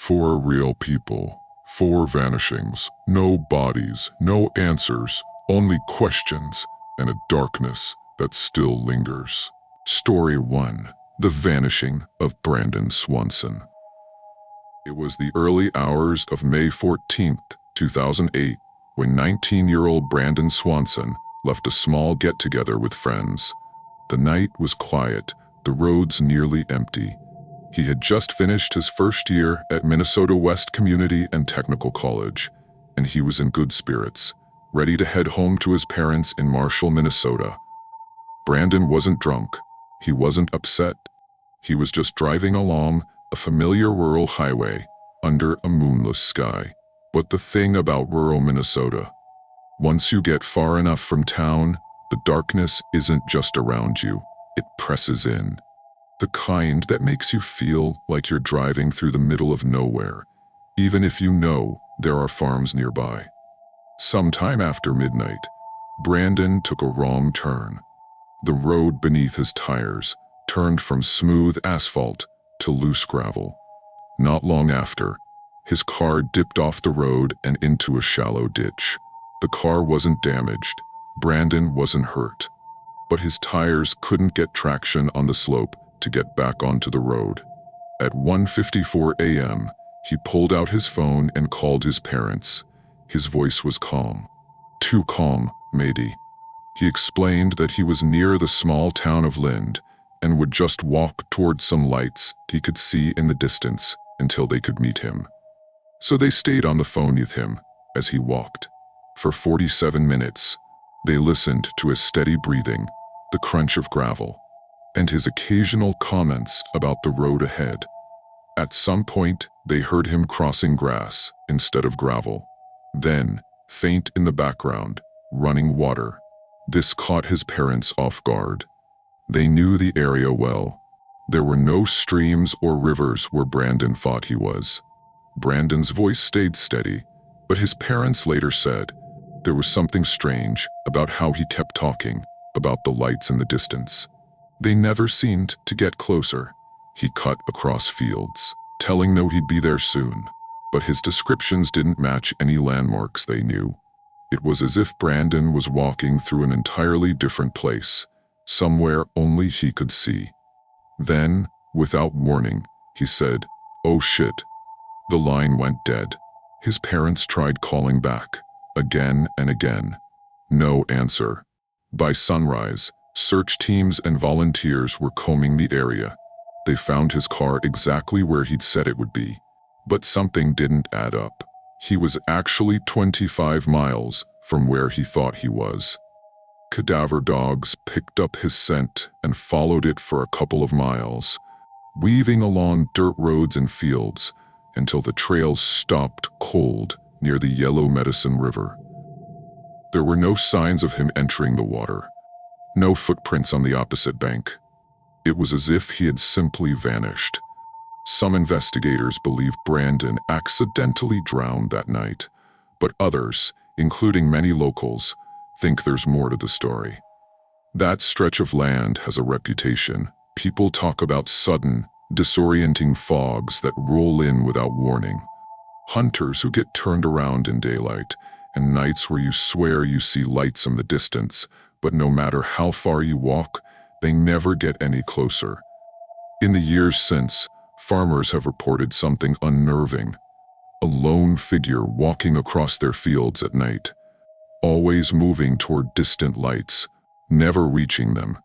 4 real people, 4 vanishings, no bodies, no answers, only questions and a darkness that still lingers. Story 1. The Vanishing of Brandon Swanson. It was the early hours of May 14, 2008, when 19-year-old Brandon Swanson left a small get-together with friends. The night was quiet, the roads nearly empty. He had just finished his first year at Minnesota West Community and Technical College, and he was in good spirits, ready to head home to his parents in Marshall, Minnesota. Brandon wasn't drunk. He wasn't upset. He was just driving along a familiar rural highway under a moonless sky. But the thing about rural Minnesota, once you get far enough from town, the darkness isn't just around you, it presses in. The kind that makes you feel like you're driving through the middle of nowhere, even if you know there are farms nearby. Sometime after midnight, Brandon took a wrong turn. The road beneath his tires turned from smooth asphalt to loose gravel. Not long after, his car dipped off the road and into a shallow ditch. The car wasn't damaged. Brandon wasn't hurt. But his tires couldn't get traction on the slope to get back onto the road. At 1:54 a.m., he pulled out his phone and called his parents. His voice was calm. Too calm, matey. He explained that he was near the small town of Lind and would just walk towards some lights he could see in the distance until they could meet him. So they stayed on the phone with him as he walked. For 47 minutes, they listened to his steady breathing, the crunch of gravel, and his occasional comments about the road ahead. At some point, they heard him crossing grass instead of gravel. Then, faint in the background, running water. This caught his parents off guard. They knew the area well. There were no streams or rivers where Brandon thought he was. Brandon's voice stayed steady, but his parents later said there was something strange about how he kept talking about the lights in the distance. They never seemed to get closer. He cut across fields, telling them he'd be there soon, but his descriptions didn't match any landmarks they knew. It was as if Brandon was walking through an entirely different place, somewhere only he could see. Then, without warning, he said, "Oh shit." The line went dead. His parents tried calling back, again and again. No answer. By sunrise, search teams and volunteers were combing the area. They found his car exactly where he'd said it would be. But something didn't add up. He was actually 25 miles from where he thought he was. Cadaver dogs picked up his scent and followed it for a couple of miles, weaving along dirt roads and fields until the trails stopped cold near the Yellow Medicine River. There were no signs of him entering the water. No footprints on the opposite bank. It was as if he had simply vanished. Some investigators believe Brandon accidentally drowned that night, but others, including many locals, think there's more to the story. That stretch of land has a reputation. People talk about sudden, disorienting fogs that roll in without warning. Hunters who get turned around in daylight, and nights where you swear you see lights in the distance, but no matter how far you walk, they never get any closer. In the years since, farmers have reported something unnerving. A lone figure walking across their fields at night, always moving toward distant lights, never reaching them.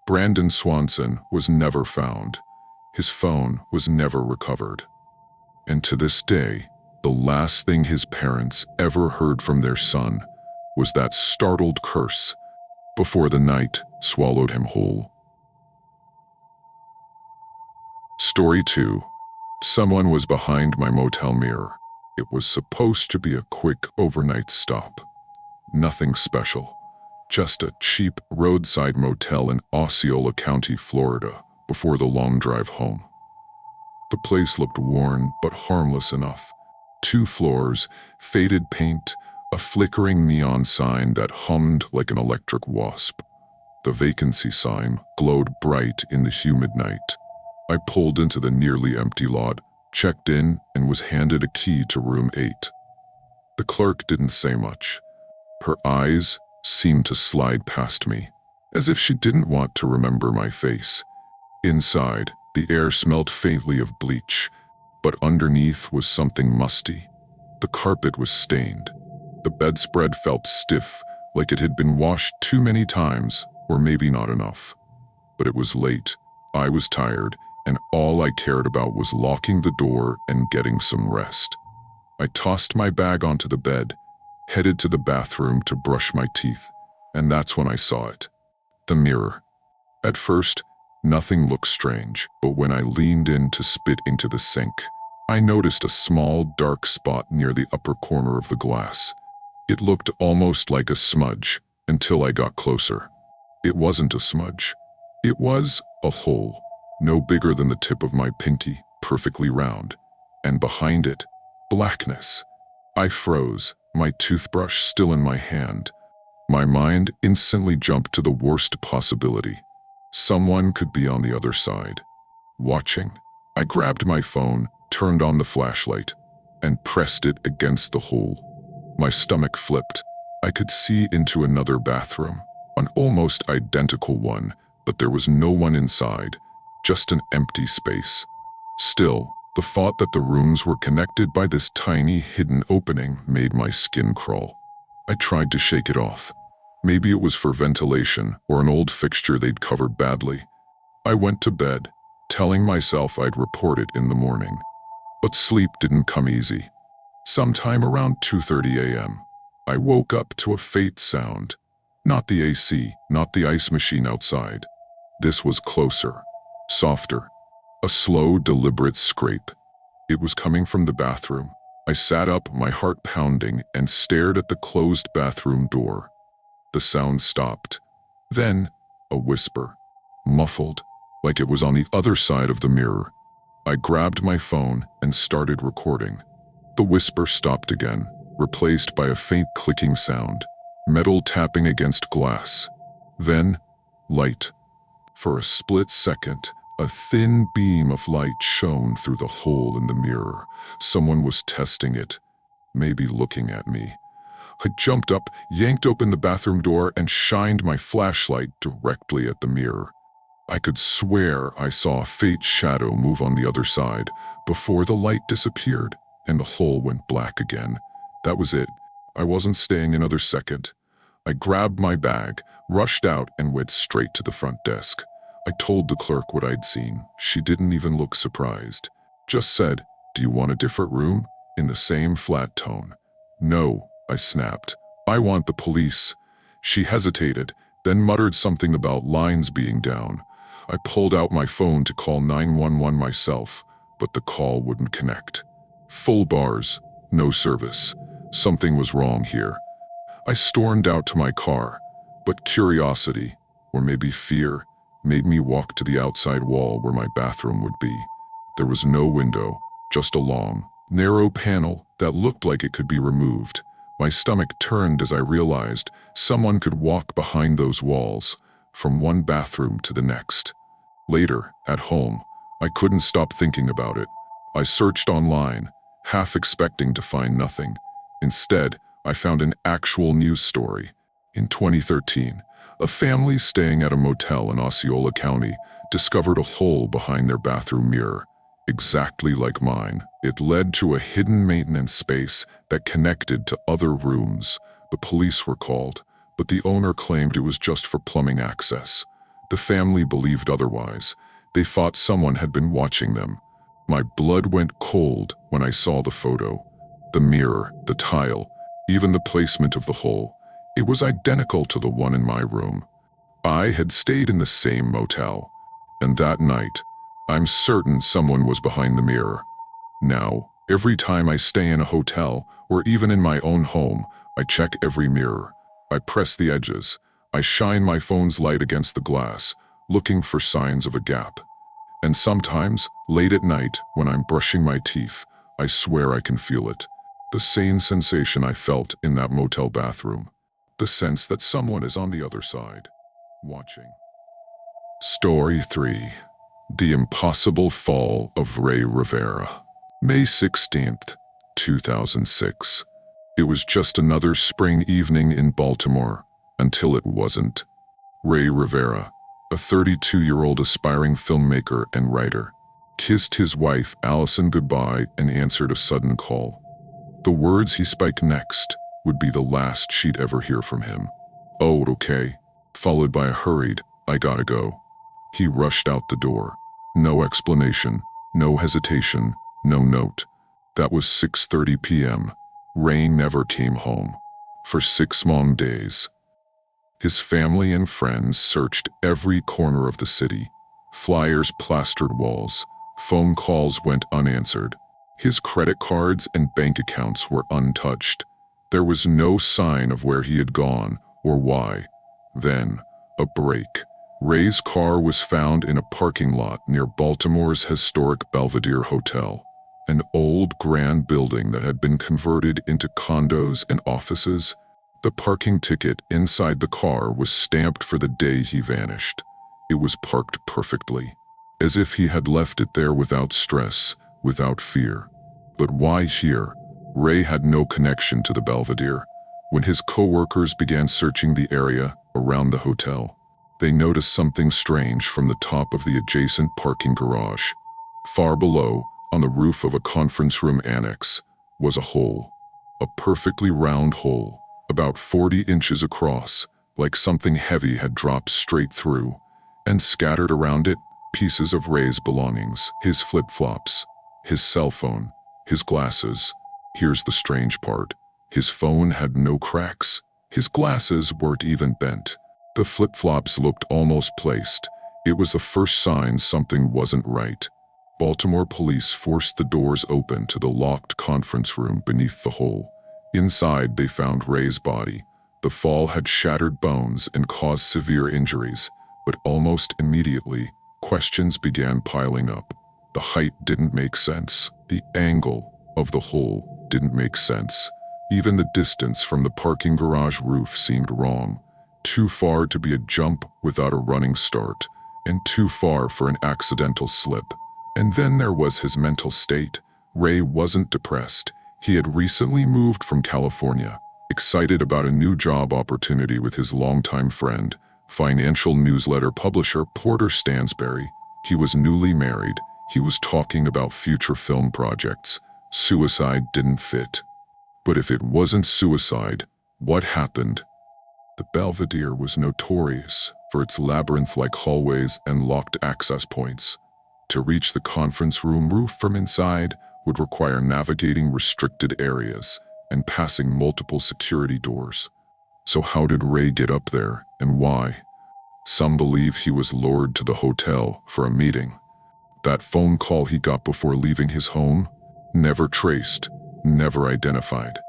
Brandon Swanson was never found. His phone was never recovered. And to this day, the last thing his parents ever heard from their son was that startled curse before the night swallowed him whole. Story 2. Someone was behind my motel mirror. It was supposed to be a quick overnight stop. Nothing special. Just a cheap roadside motel in Osceola County, Florida, before the long drive home. The place looked worn but harmless enough. 2 floors, faded paint, a flickering neon sign that hummed like an electric wasp. The vacancy sign glowed bright in the humid night. I pulled into the nearly empty lot, checked in, and was handed a key to room 8. The clerk didn't say much. Her eyes seemed to slide past me, as if she didn't want to remember my face. Inside, the air smelled faintly of bleach, but underneath was something musty. The carpet was stained. The bedspread felt stiff, like it had been washed too many times, or maybe not enough. But it was late, I was tired, and all I cared about was locking the door and getting some rest. I tossed my bag onto the bed, headed to the bathroom to brush my teeth, and that's when I saw it. The mirror. At first, nothing looked strange, but when I leaned in to spit into the sink, I noticed a small, dark spot near the upper corner of the glass. It looked almost like a smudge, until I got closer. It wasn't a smudge. It was a hole, no bigger than the tip of my pinky, perfectly round. And behind it, blackness. I froze, my toothbrush still in my hand. My mind instantly jumped to the worst possibility. Someone could be on the other side, watching. I grabbed my phone, turned on the flashlight, and pressed it against the hole. My stomach flipped. I could see into another bathroom, an almost identical one, but there was no one inside, just an empty space. Still, the thought that the rooms were connected by this tiny, hidden opening made my skin crawl. I tried to shake it off. Maybe it was for ventilation or an old fixture they'd covered badly. I went to bed, telling myself I'd report it in the morning. But sleep didn't come easy. Sometime around 2:30 a.m., I woke up to a faint sound. Not the AC, not the ice machine outside. This was closer, softer. A slow, deliberate scrape. It was coming from the bathroom. I sat up, my heart pounding, and stared at the closed bathroom door. The sound stopped. Then, a whisper, muffled, like it was on the other side of the mirror. I grabbed my phone and started recording. The whisper stopped again, replaced by a faint clicking sound, metal tapping against glass. Then, light. For a split second, a thin beam of light shone through the hole in the mirror. Someone was testing it, maybe looking at me. I jumped up, yanked open the bathroom door, and shined my flashlight directly at the mirror. I could swear I saw a faint shadow move on the other side before the light disappeared and the hole went black again. That was it. I wasn't staying another second. I grabbed my bag, rushed out, and went straight to the front desk. I told the clerk what I'd seen. She didn't even look surprised. Just said, "Do you want a different room?" in the same flat tone. "No," I snapped. "I want the police." She hesitated, then muttered something about lines being down. I pulled out my phone to call 911 myself, but the call wouldn't connect. Full bars, no service. Something was wrong here. I stormed out to my car, but curiosity, or maybe fear, made me walk to the outside wall where my bathroom would be. There was no window, just a long, narrow panel that looked like it could be removed. My stomach turned as I realized someone could walk behind those walls, from one bathroom to the next. Later, at home, I couldn't stop thinking about it. I searched online, half expecting to find nothing. Instead, I found an actual news story. In 2013, a family staying at a motel in Osceola County discovered a hole behind their bathroom mirror, exactly like mine. It led to a hidden maintenance space that connected to other rooms. The police were called, but the owner claimed it was just for plumbing access. The family believed otherwise. They thought someone had been watching them. My blood went cold when I saw the photo. The mirror, the tile, even the placement of the hole. It was identical to the one in my room. I had stayed in the same motel, and that night, I'm certain someone was behind the mirror. Now, every time I stay in a hotel, or even in my own home, I check every mirror. I press the edges. I shine my phone's light against the glass, looking for signs of a gap. And sometimes, late at night, when I'm brushing my teeth, I swear I can feel it. The same sensation I felt in that motel bathroom. The sense that someone is on the other side, watching. Story 3. The Impossible Fall of Ray Rivera. May 16th, 2006. It was just another spring evening in Baltimore, until it wasn't. Ray Rivera, a 32-year-old aspiring filmmaker and writer, kissed his wife Allison goodbye and answered a sudden call. The words he spoke next would be the last she'd ever hear from him. "Oh, okay," followed by a hurried, "I gotta go." He rushed out the door. No explanation, no hesitation, no note. That was 6:30 p.m. Ray never came home. For 6 long days. His family and friends searched every corner of the city. Flyers plastered walls. Phone calls went unanswered. His credit cards and bank accounts were untouched. There was no sign of where he had gone or why. Then, a break. Ray's car was found in a parking lot near Baltimore's historic Belvedere Hotel, an old grand building that had been converted into condos and offices. The parking ticket inside the car was stamped for the day he vanished. It was parked perfectly, as if he had left it there without stress, without fear. But why here? Ray had no connection to the Belvedere. When his co-workers began searching the area around the hotel, they noticed something strange from the top of the adjacent parking garage. Far below, on the roof of a conference room annex, was a hole. A perfectly round hole, about 40 inches across, like something heavy had dropped straight through, and scattered around it pieces of Ray's belongings, his flip-flops, his cell phone, his glasses. Here's the strange part. His phone had no cracks. His glasses weren't even bent. The flip-flops looked almost placed. It was the first sign something wasn't right. Baltimore police forced the doors open to the locked conference room beneath the hole. Inside, they found Ray's body. The fall had shattered bones and caused severe injuries, but almost immediately, questions began piling up. The height didn't make sense. The angle of the hole didn't make sense. Even the distance from the parking garage roof seemed wrong. Too far to be a jump without a running start, and too far for an accidental slip. And then there was his mental state. Ray wasn't depressed. He had recently moved from California, excited about a new job opportunity with his longtime friend, financial newsletter publisher Porter Stansberry. He was newly married. He was talking about future film projects. Suicide didn't fit. But if it wasn't suicide, what happened? The Belvedere was notorious for its labyrinth-like hallways and locked access points. To reach the conference room roof from inside would require navigating restricted areas and passing multiple security doors. So how did Ray get up there, and why? Some believe he was lured to the hotel for a meeting. That phone call he got before leaving his home? Never traced, never identified.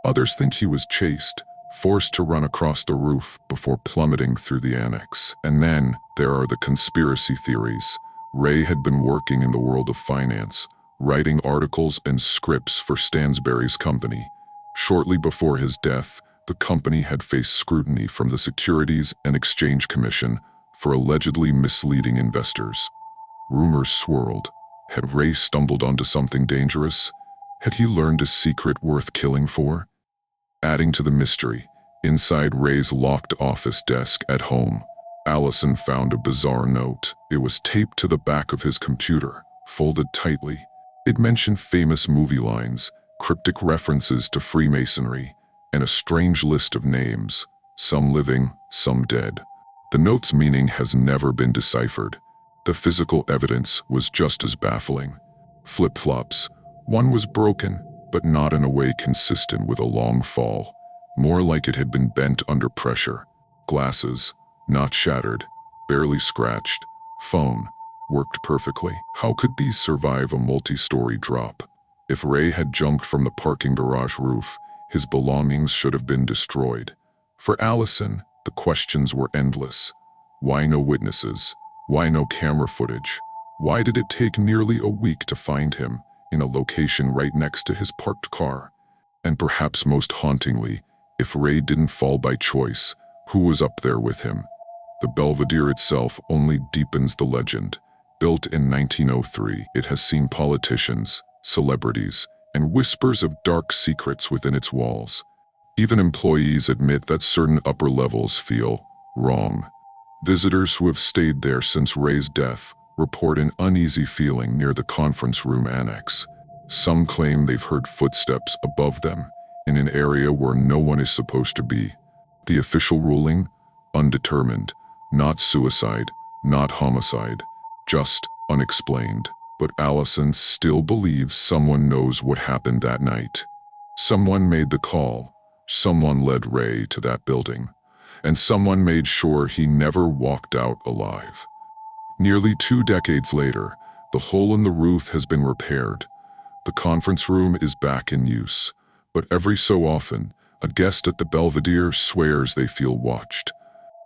Others think he was chased, forced to run across the roof before plummeting through the annex. And then there are the conspiracy theories. Ray had been working in the world of finance, writing articles and scripts for Stansberry's company. Shortly before his death, the company had faced scrutiny from the Securities and Exchange Commission for allegedly misleading investors. Rumors swirled. Had Ray stumbled onto something dangerous? Had he learned a secret worth killing for? Adding to the mystery, inside Ray's locked office desk at home, Allison found a bizarre note. It was taped to the back of his computer, folded tightly. It mentioned famous movie lines, cryptic references to Freemasonry, and a strange list of names, some living, some dead. The note's meaning has never been deciphered. The physical evidence was just as baffling. Flip-flops. One was broken, but not in a way consistent with a long fall. More like it had been bent under pressure. Glasses. Not shattered, barely scratched. Phone. Worked perfectly. How could these survive a multi-story drop? If Ray had jumped from the parking garage roof, his belongings should have been destroyed. For Allison, the questions were endless. Why no witnesses? Why no camera footage? Why did it take nearly a week to find him in a location right next to his parked car? And perhaps most hauntingly, if Ray didn't fall by choice, who was up there with him? The Belvedere itself only deepens the legend. Built in 1903, it has seen politicians, celebrities, and whispers of dark secrets within its walls. Even employees admit that certain upper levels feel wrong. Visitors who have stayed there since Ray's death report an uneasy feeling near the conference room annex. Some claim they've heard footsteps above them in an area where no one is supposed to be. The official ruling? Undetermined. Not suicide, not homicide, just unexplained. But Allison still believes someone knows what happened that night. Someone made the call. Someone led Ray to that building. And someone made sure he never walked out alive. Nearly 2 decades later, the hole in the roof has been repaired. The conference room is back in use. But every so often, a guest at the Belvedere swears they feel watched.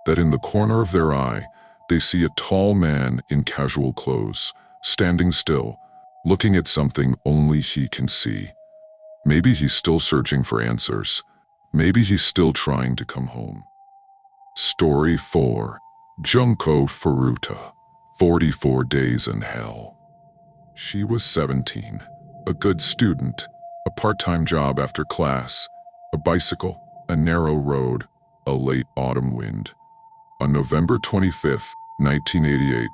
That in the corner of their eye, they see a tall man in casual clothes, standing still, looking at something only he can see. Maybe he's still searching for answers. Maybe he's still trying to come home. Story 4. Junko Furuta, 44 Days in Hell. She was 17, a good student, a part-time job after class, a bicycle, a narrow road, a late autumn wind. On November 25, 1988,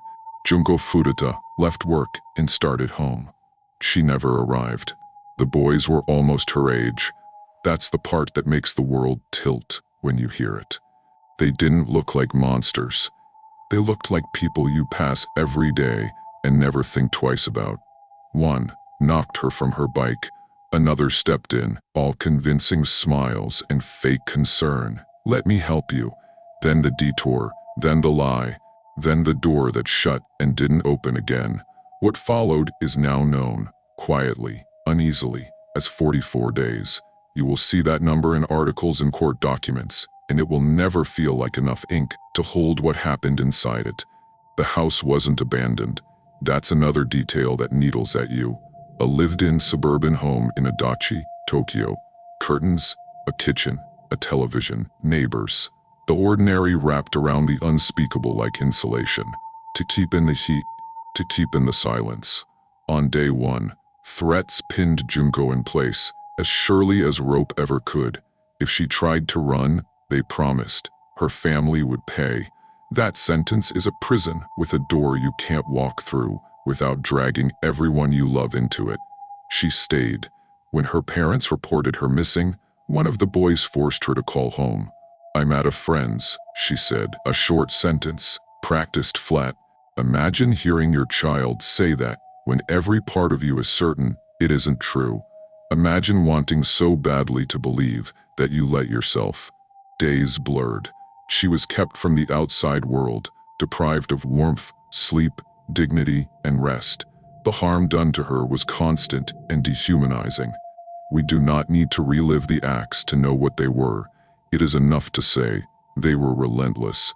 Junko Furuta left work and started home. She never arrived. The boys were almost her age. That's the part that makes the world tilt when you hear it. They didn't look like monsters. They looked like people you pass every day and never think twice about. One knocked her from her bike. Another stepped in, all convincing smiles and fake concern. "Let me help you." Then the detour, then the lie, then the door that shut and didn't open again. What followed is now known, quietly, uneasily, as 44 days. You will see that number in articles and court documents, and it will never feel like enough ink to hold what happened inside it. The house wasn't abandoned. That's another detail that needles at you. A lived-in suburban home in Adachi, Tokyo. Curtains, a kitchen, a television, neighbors. The ordinary wrapped around the unspeakable like insulation. To keep in the heat, to keep in the silence. On day 1, threats pinned Junko in place, as surely as rope ever could. If she tried to run, they promised, her family would pay. That sentence is a prison with a door you can't walk through without dragging everyone you love into it. She stayed. When her parents reported her missing, one of the boys forced her to call home. "I'm at a friend's," she said, a short sentence, practiced flat. Imagine hearing your child say that when every part of you is certain it isn't true. Imagine wanting so badly to believe that you let yourself. Days blurred. She was kept from the outside world, deprived of warmth, sleep, dignity, and rest. The harm done to her was constant and dehumanizing. We do not need to relive the acts to know what they were. It is enough to say they were relentless.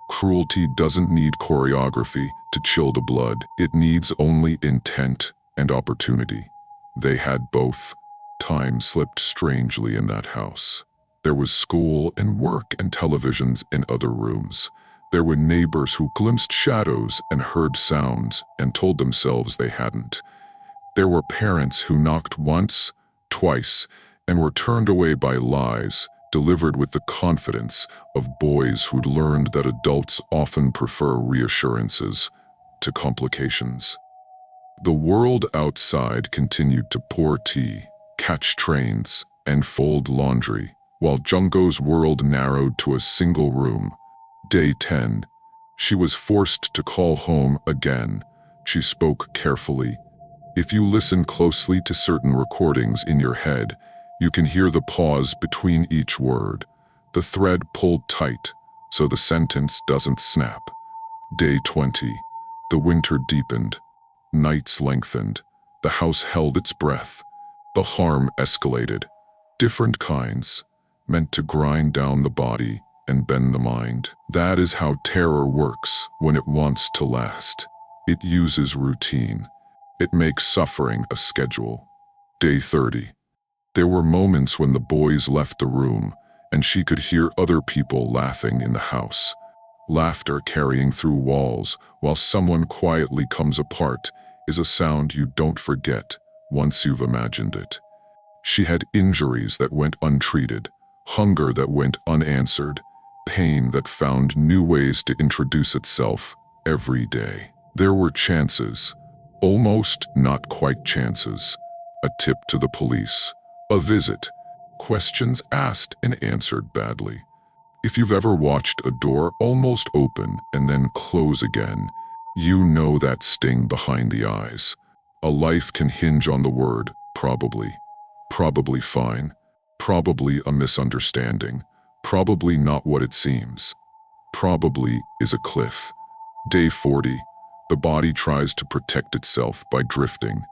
Cruelty doesn't need choreography to chill the blood. It needs only intent and opportunity. They had both. Time slipped strangely in that house. There was school and work and televisions in other rooms. There were neighbors who glimpsed shadows and heard sounds and told themselves they hadn't. There were parents who knocked once, twice, and were turned away by lies, delivered with the confidence of boys who'd learned that adults often prefer reassurances to complications. The world outside continued to pour tea, catch trains, and fold laundry, while Junko's world narrowed to a single room. Day 10. She was forced to call home again. She spoke carefully. If you listen closely to certain recordings in your head, you can hear the pause between each word, the thread pulled tight so the sentence doesn't snap. Day 20. The winter deepened. Nights lengthened. The house held its breath. The harm escalated. Different kinds, meant to grind down the body and bend the mind. That is how terror works when it wants to last. It uses routine. It makes suffering a schedule. Day 30. There were moments when the boys left the room and she could hear other people laughing in the house. Laughter carrying through walls while someone quietly comes apart is a sound you don't forget once you've imagined it. She had injuries that went untreated, hunger that went unanswered, pain that found new ways to introduce itself every day. There were chances, almost not quite chances, a tip to the police, a visit, questions asked and answered badly. If you've ever watched a door almost open and then close again, you know that sting behind the eyes. A life can hinge on the word probably. Probably fine. Probably a misunderstanding. Probably not what it seems. Probably is a cliff. Day 40. The body tries to protect itself by drifting.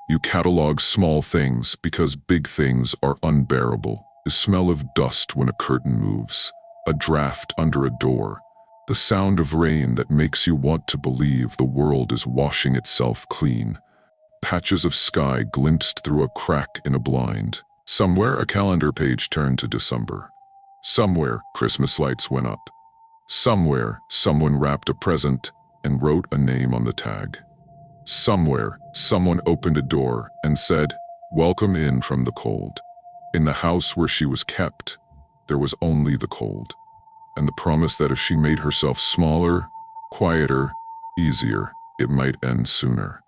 You catalog small things because big things are unbearable. The smell of dust when a curtain moves. A draft under a door. The sound of rain that makes you want to believe the world is washing itself clean. Patches of sky glimpsed through a crack in a blind. Somewhere a calendar page turned to December. Somewhere Christmas lights went up. Somewhere someone wrapped a present and wrote a name on the tag. Somewhere someone opened a door and said, "Welcome in from the cold." In the house where she was kept, there was only the cold, and the promise that if she made herself smaller, quieter, easier, it might end sooner.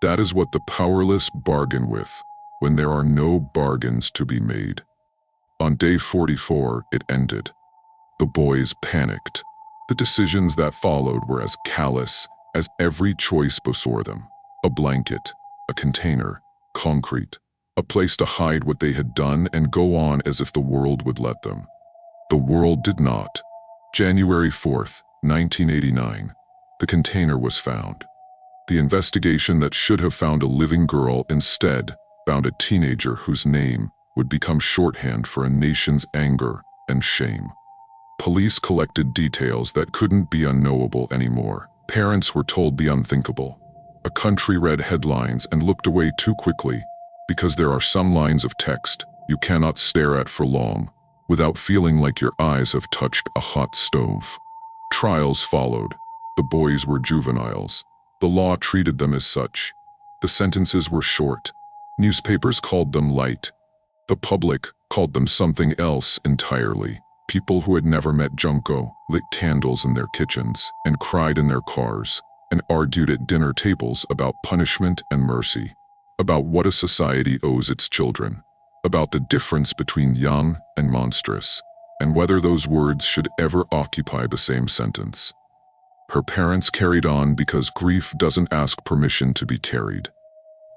That is what the powerless bargain with when there are no bargains to be made. On day 44, it ended. The boys panicked. The decisions that followed were as callous as every choice before them. A blanket, a container, concrete, a place to hide what they had done and go on as if the world would let them. The world did not. January 4th, 1989. The container was found. The investigation that should have found a living girl instead found a teenager whose name would become shorthand for a nation's anger and shame. Police collected details that couldn't be unknowable anymore. Parents were told the unthinkable. A country read headlines and looked away too quickly, because there are some lines of text you cannot stare at for long without feeling like your eyes have touched a hot stove. Trials followed. The boys were juveniles. The law treated them as such. The sentences were short. Newspapers called them light. The public called them something else entirely. People who had never met Junko lit candles in their kitchens and cried in their cars and argued at dinner tables about punishment and mercy, about what a society owes its children, about the difference between young and monstrous, and whether those words should ever occupy the same sentence. Her parents carried on because grief doesn't ask permission to be carried.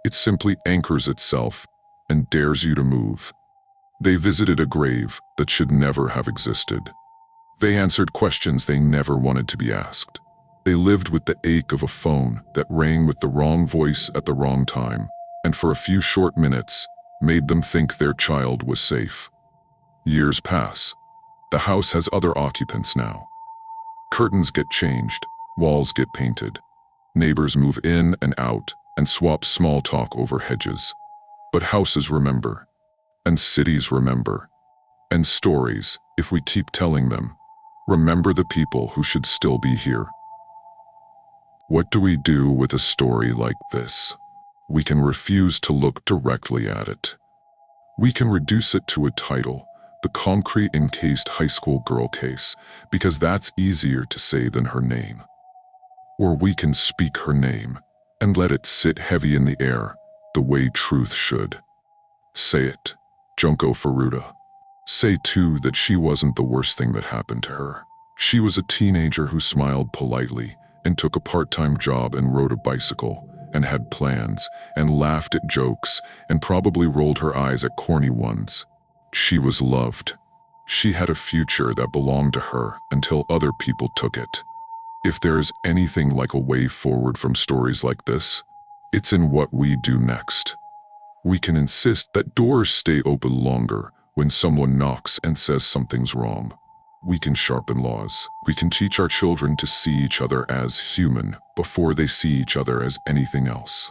It simply anchors itself and dares you to move. They visited a grave that should never have existed. They answered questions they never wanted to be asked. They lived with the ache of a phone that rang with the wrong voice at the wrong time, and for a few short minutes, made them think their child was safe. Years pass. The house has other occupants now. Curtains get changed, walls get painted. Neighbors move in and out and swap small talk over hedges. But houses remember. And cities remember. And stories, if we keep telling them, remember the people who should still be here. What do we do with a story like this? We can refuse to look directly at it. We can reduce it to a title, the concrete-encased high school girl case, because that's easier to say than her name. Or we can speak her name and let it sit heavy in the air, the way truth should. Say it. Junko Furuta. Say too that she wasn't the worst thing that happened to her. She was a teenager who smiled politely and took a part-time job and rode a bicycle and had plans and laughed at jokes and probably rolled her eyes at corny ones. She was loved. She had a future that belonged to her until other people took it. If there is anything like a way forward from stories like this, it's in what we do next. We can insist that doors stay open longer when someone knocks and says something's wrong. We can sharpen laws. We can teach our children to see each other as human before they see each other as anything else.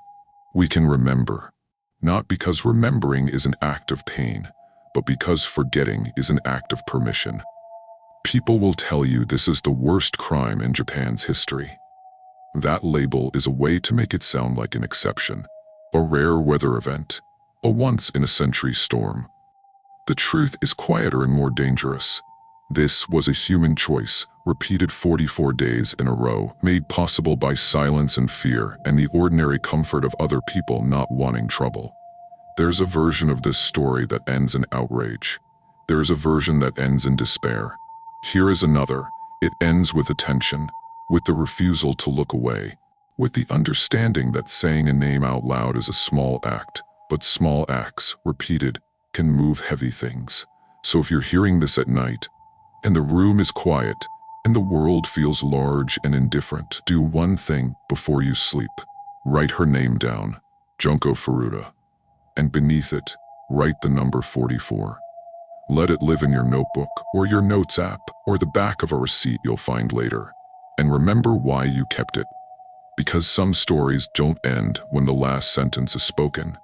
We can remember, not because remembering is an act of pain, but because forgetting is an act of permission. People will tell you this is the worst crime in Japan's history. That label is a way to make it sound like an exception. a rare weather event, a once-in-a-century storm. The truth is quieter and more dangerous. This was a human choice, repeated 44 days in a row, made possible by silence and fear and the ordinary comfort of other people not wanting trouble. There's a version of this story that ends in outrage. There is a version that ends in despair. Here is another. It ends with attention, with the refusal to look away, with the understanding that saying a name out loud is a small act, but small acts, repeated, can move heavy things. So if you're hearing this at night, and the room is quiet, and the world feels large and indifferent, do one thing before you sleep. Write her name down, Junko Furuta, and beneath it, write the number 44. Let it live in your notebook, or your notes app, or the back of a receipt you'll find later. And remember why you kept it. Because some stories don't end when the last sentence is spoken.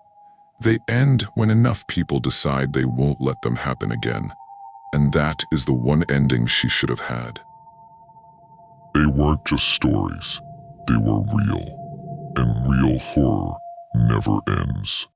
They end when enough people decide they won't let them happen again. And that is the one ending she should have had. They weren't just stories, they were real. And real horror never ends.